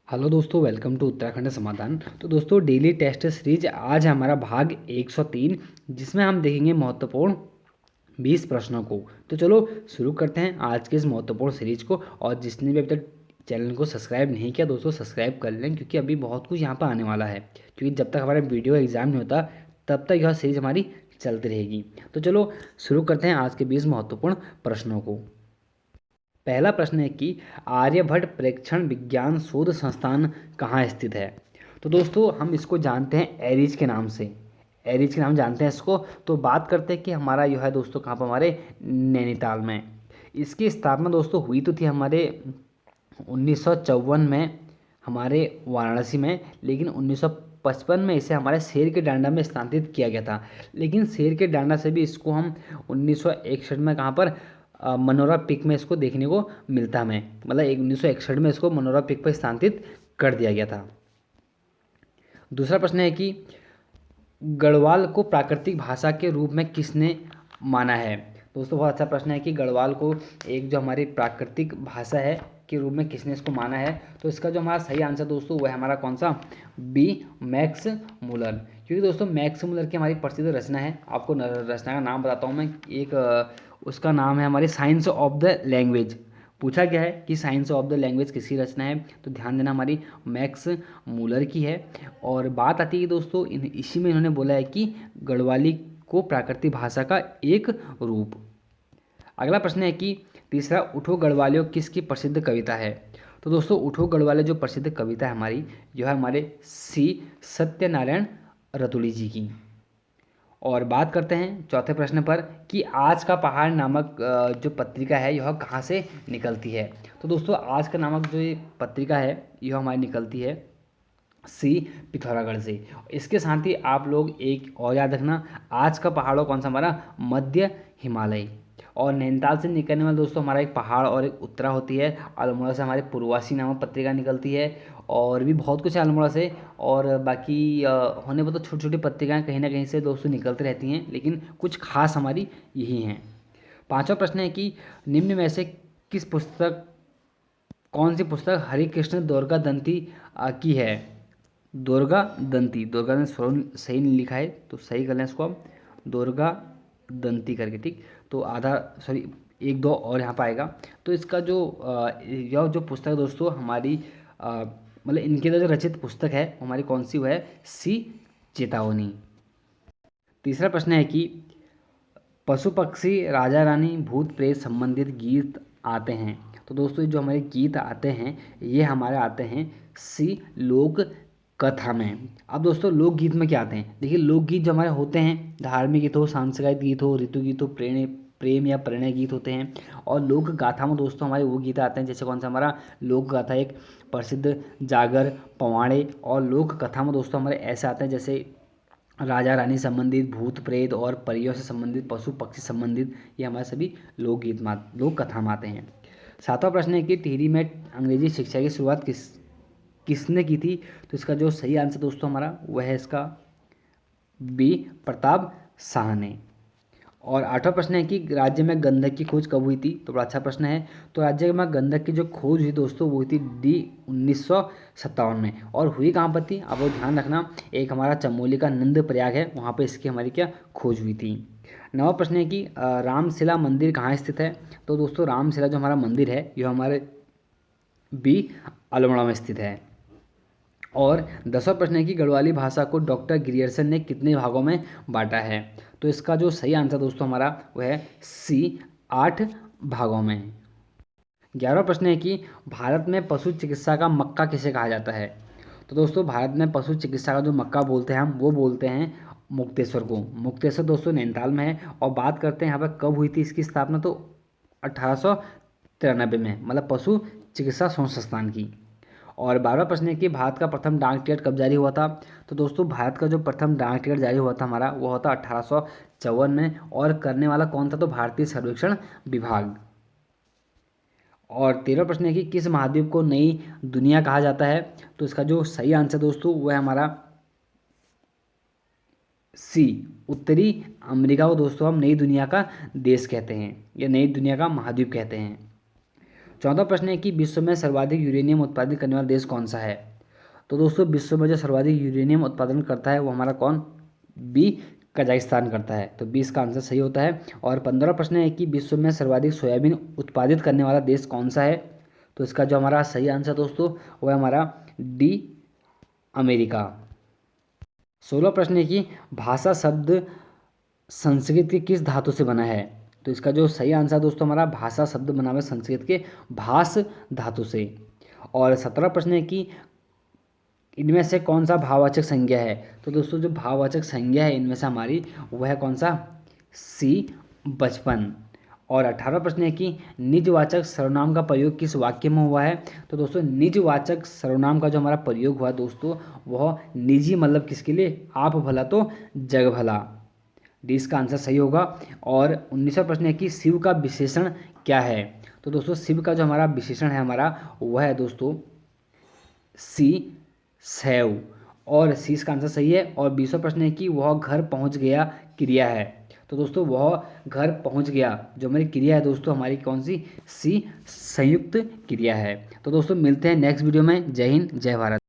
Hello दोस्तों, welcome to Uttarakhand समाधान। तो दोस्तों, डेली टेस्ट सीरीज आज है हमारा भाग 103, जिसमें हम देखेंगे महत्वपूर्ण 20 प्रश्नों को। तो चलो शुरू करते हैं आज के इस महत्वपूर्ण सीरीज को। और जिसने भी अभी तक चैनल को सब्सक्राइब नहीं किया दोस्तों, सब्सक्राइब कर लें, क्योंकि अभी बहुत कुछ यहाँ पर आने वाला है। क्योंकि जब तक हमारा वीडियो एग्जाम नहीं होता तब तक यह सीरीज हमारी चलती रहेगी। तो चलो शुरू करते हैं आज के 20 महत्वपूर्ण प्रश्नों को। पहला प्रश्न है कि आर्यभट्ट प्रेक्षण विज्ञान शोध संस्थान कहाँ स्थित है। तो दोस्तों, हम इसको जानते हैं एरिज के नाम से। एरिज के नाम जानते हैं इसको। तो बात करते हैं कि हमारा यह है दोस्तों कहाँ पर, हमारे नैनीताल में। इसकी स्थापना दोस्तों हुई तो थी हमारे 1954 में हमारे वाराणसी में, लेकिन 1955 में इसे हमारे शेर के डांडा में स्थानांतरित किया गया था। लेकिन शेर के डांडा से भी इसको हम 1961 में कहाँ पर, मनोरा पीक में इसको देखने को मिलता हमें। मतलब 1961 में इसको मनोरा पीक पर स्थानांतरित कर दिया गया था। दूसरा प्रश्न है कि गढ़वाल को प्राकृतिक भाषा के रूप में किसने माना है। दोस्तों, बहुत अच्छा प्रश्न है कि गढ़वाल को एक जो हमारी प्राकृतिक भाषा है के रूप में किसने इसको माना है। तो इसका जो हमारा सही आंसर दोस्तों वह है हमारा कौन सा, बी, मैक्स मूलर। क्योंकि दोस्तों मैक्स मूलर की हमारी प्रसिद्ध रचना है। आपको रचना का नाम बताता हूँ मैं। एक उसका नाम है हमारी साइंस ऑफ द लैंग्वेज। पूछा गया है कि साइंस ऑफ द लैंग्वेज किसकी रचना है, तो ध्यान देना हमारी मैक्स मूलर की है। और बात आती है दोस्तों इसी में इन्होंने बोला है कि गढ़वाली को प्राकृतिक भाषा का एक रूप। अगला प्रश्न है कि तीसरा, उठो गढ़वालियों किसकी प्रसिद्ध कविता है। तो दोस्तों, उठो गढ़वालियों जो प्रसिद्ध कविता है हमारी, जो है हमारे सी सत्यनारायण रतुड़ी जी की। और बात करते हैं चौथे प्रश्न पर कि आज का पहाड़ नामक जो पत्रिका है यह कहाँ से निकलती है। तो दोस्तों, आज का नामक जो ये पत्रिका है यह हमारी निकलती है सी पिथौरागढ़ से। इसके साथ ही आप लोग एक और याद रखना, आज का पहाड़ों कौन सा हमारा, मध्य हिमालय। और नैनीताल से निकलने वाला दोस्तों हमारा एक पहाड़ और एक उत्तरा होती है। अल्मोड़ा से हमारे पूर्वासी नामक पत्रिका निकलती है। और भी बहुत कुछ है अल्मोड़ा से। और बाकी होने पर तो छोटी छोटी पत्रिकाएं कहीं ना कहीं से दोस्तों निकलती रहती हैं, लेकिन कुछ खास हमारी यही हैं। पांचवा प्रश्न है कि निम्न में से किस पुस्तक, कौन सी पुस्तक हरिकृष्ण दुर्गा दंती की है। दुर्गा दंती, दुर्गा ने सही नहीं लिखा है तो सही कर लें इसको हम, दुर्गा दंती करके, ठीक। तो आधा सॉरी, एक दो और यहाँ पर आएगा। तो इसका जो यह जो पुस्तक है दोस्तों हमारी, मतलब इनके द्वारा जो रचित पुस्तक है वो हमारी कौन सी, वो है सी चेतावनी। तीसरा प्रश्न है कि पशु पक्षी राजा रानी भूत प्रेत संबंधित गीत आते हैं। तो दोस्तों जो हमारे गीत आते हैं ये हमारे आते हैं सी लोक कथा में। अब दोस्तों लोकगीत में क्या आते हैं, देखिए लोकगीत जो हमारे होते हैं, धार्मिक गीत हो, सांस्कृतिक गीत हो, ऋतु गीत हो, प्रेम या प्रणय गीत होते हैं। और लोक गाथा में दोस्तों हमारे वो गीत आते हैं जैसे कौन सा, हमारा लोक गाथा एक प्रसिद्ध जागर पवाड़े। और लोक कथा में दोस्तों हमारे ऐसे आते हैं जैसे राजा रानी संबंधित, भूत प्रेत और परियों से संबंधित, पशु पक्षी संबंधित, ये हमारे सभी लोकगीत में, लोक कथा में आते हैं। सातवां प्रश्न है कि टिहरी में अंग्रेजी शिक्षा की शुरुआत किसने की थी। तो इसका जो सही आंसर दोस्तों हमारा वह है इसका बी, प्रताप शाह ने। और आठवां प्रश्न है कि राज्य में गंधक की खोज कब हुई थी। तो बड़ा अच्छा प्रश्न है। तो राज्य में गंधक की जो खोज हुई दोस्तों वो हुई थी डी 1957 में। और हुई कहाँ पर थी, अब वो ध्यान रखना, एक हमारा चमोली का नंद प्रयाग है, वहाँ पर इसकी हमारी क्या खोज हुई थी। नवा प्रश्न है कि रामशिला मंदिर कहाँ स्थित है। तो दोस्तों रामशिला जो हमारा मंदिर है यह हमारे बी, अल्मोड़ा में स्थित है। और 10वां प्रश्न है कि गढ़वाली भाषा को डॉक्टर ग्रियर्सन ने कितने भागों में बांटा है। तो इसका जो सही आंसर दोस्तों हमारा वह है सी, 8 भागों में। 11वां प्रश्न है कि भारत में पशु चिकित्सा का मक्का किसे कहा जाता है। तो दोस्तों भारत में पशु चिकित्सा का जो मक्का बोलते हैं हम, वो बोलते हैं मुक्तेश्वर को। मुक्तेश्वर दोस्तों नैनीताल में है। और बात करते हैं यहाँ पर कब हुई थी इसकी स्थापना, तो 1893 में, मतलब पशु चिकित्सा संस्थान की। और 12वां प्रश्न है कि भारत का प्रथम डाक टिकट कब जारी हुआ था। तो दोस्तों भारत का जो प्रथम डाक टिकट जारी हुआ था हमारा वो होता 1854 में। और करने वाला कौन था, तो भारतीय सर्वेक्षण विभाग। और 13वां प्रश्न है कि किस महाद्वीप को नई दुनिया कहा जाता है। तो इसका जो सही आंसर दोस्तों वो है हमारा सी, उत्तरी अमेरिका को दोस्तों हम नई दुनिया का देश कहते हैं या नई दुनिया का महाद्वीप कहते हैं। 14वां प्रश्न है कि विश्व में सर्वाधिक यूरेनियम उत्पादित करने वाला देश कौन सा है। तो दोस्तों विश्व में जो सर्वाधिक यूरेनियम उत्पादन करता है वो हमारा कौन, बी, कजाकिस्तान करता है। तो 20 का आंसर सही होता है। और 15वां प्रश्न है कि विश्व में सर्वाधिक सोयाबीन उत्पादित करने वाला देश कौन सा है। तो इसका जो हमारा सही आंसर दोस्तों वो है हमारा डी, अमेरिका। 16वां प्रश्न है कि भाषा शब्द संस्कृत के किस धातु से बना है। तो इसका जो सही आंसर दोस्तों हमारा भाषा शब्द बना हुआ है संस्कृत के भास धातु से। और 17वां प्रश्न है कि इनमें से कौन सा भाववाचक संज्ञा है। तो दोस्तों जो भाववाचक संज्ञा है इनमें से हमारी वह है कौन सा, सी, बचपन। और 18वां प्रश्न है कि निजवाचक सर्वनाम का प्रयोग किस वाक्य में हुआ है। तो दोस्तों निजवाचक सर्वनाम का जो हमारा प्रयोग हुआ दोस्तों वह निजी मतलब किसके लिए, आप भला तो जग भला। डी इसका आंसर सही होगा। और 19वां प्रश्न है कि शिव का विशेषण क्या है। तो दोस्तों शिव का जो हमारा विशेषण है हमारा वह है दोस्तों सी, शैव। और सी इसका आंसर सही है। और 20वां प्रश्न है कि वह घर पहुंच गया क्रिया है। तो दोस्तों वह घर पहुंच गया जो हमारी क्रिया है दोस्तों हमारी कौन सी, सी, संयुक्त क्रिया है। तो दोस्तों मिलते हैं नेक्स्ट वीडियो में। जय हिंद, जय भारत।